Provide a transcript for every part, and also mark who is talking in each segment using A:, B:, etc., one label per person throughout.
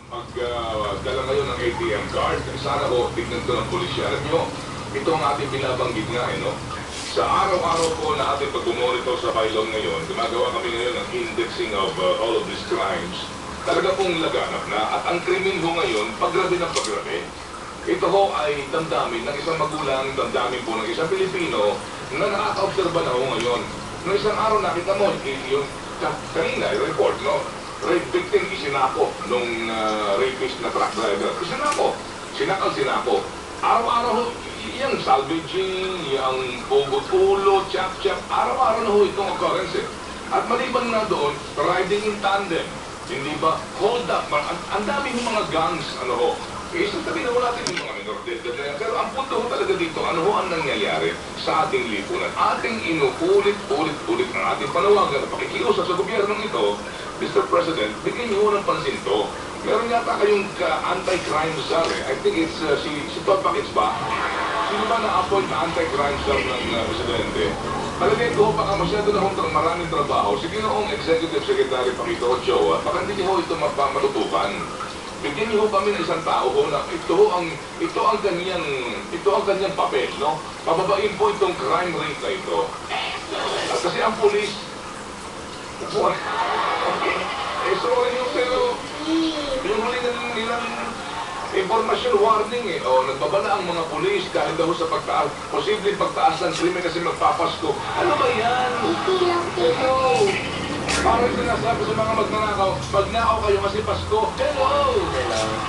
A: Magdala ngayon ng ATM card, sana ho, tignan ko ng pulisya. Alam nyo, ito ang ating binabanggit nga, no? Sa araw-araw po na ating pag-monitor sa pylon ngayon, gumagawa kami ngayon ng indexing of all of these crimes. Talaga pong laganap na, at ang krimen ho ngayon, pagrabi ng pagrabi. Ito ho ay damdamin ng isang magulang, damdamin po ng isang Pilipino na nakaka-obserba na ho ngayon. Noong isang araw nakita mo, yung kanina, yung report, no? Rape victim, isinako nung rapist na truck driver. Isinako. Sinakal. Araw-araw ho, yung salvaging, yung pugo-pulo, chap-chap, araw-araw na ho itong occurrence. At maliban na doon, riding in tandem. Hindi ba? Hold up. Ang dami ng mga gangs, ano ho. Sabihin na ho natin yung mga minor de edad na yan. Pero ang punto ho talaga dito, ano ho ang nangyayari sa ating lipunan? Ating inuulit-ulit ang ating panawagan na pakikiusap sa gobyernong ito. Mr. President, bigyan niyo ng pansin to. Meron yata kayong anti-crime czar eh. I think it's si Todd Paquets ba? Sino ba na-appoint na anti-crime czar ng Presidente? Palagay ko, baka masyado na hong maraming trabaho. Sige noong Executive Secretary Paquito Ochoa, baka hindi ho ito matutukan. Bigyan niyo kami ng isang tao ho na ito ang kanyang papel, no? Pababain po itong crime rate na ito. At kasi ang pulis, sorry yung pero yung huli nilang informasyon warning eh. O, nagbabala ang mga pulis dahil daw sa posibleng pagtaas ng krimen kasi magpapasko. Ano ba yan? Hello! Parang sinasabi sa mga magnanakaw, magnakaw kayo kasi Pasko. Hello!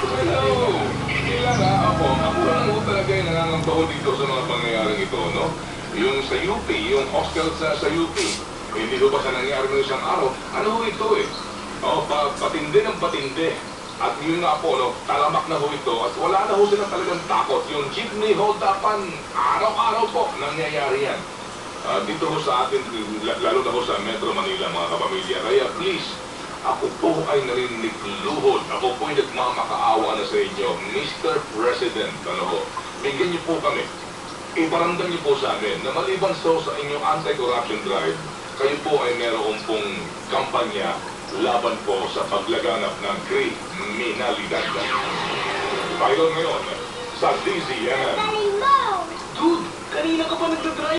A: Hello! Kailangan ako lang ho talaga yung nangangambaho dito sa mga pangyayaring ito, no? Yung sa UP, yung hostel sa UP. Hindi ho ba sa nangyari ng isang araw? Ano ho ito eh? O, patindi ng patindi. At yun nga po, no, talamak na ho ito. At wala na ho silang talagang takot. Yung jeepney hold-upan, araw-araw po nangyayari yan. Dito ho sa atin, lalo na ho sa Metro Manila, mga kapamilya. Kaya please, ako po ay narinig luhod. Ako po ay nagmamakaawa na sa inyo. Mr. President, ano ho, bigyan niyo po kami. Iparamdam niyo po sa amin na maliban sa inyong anti-corruption drive, kayo po ay meron pong kampanya laban po sa paglaganap ng kriminalidad. Tayo ngayon sa DZMM.
B: Dude, kanina ka pa nagdadrive.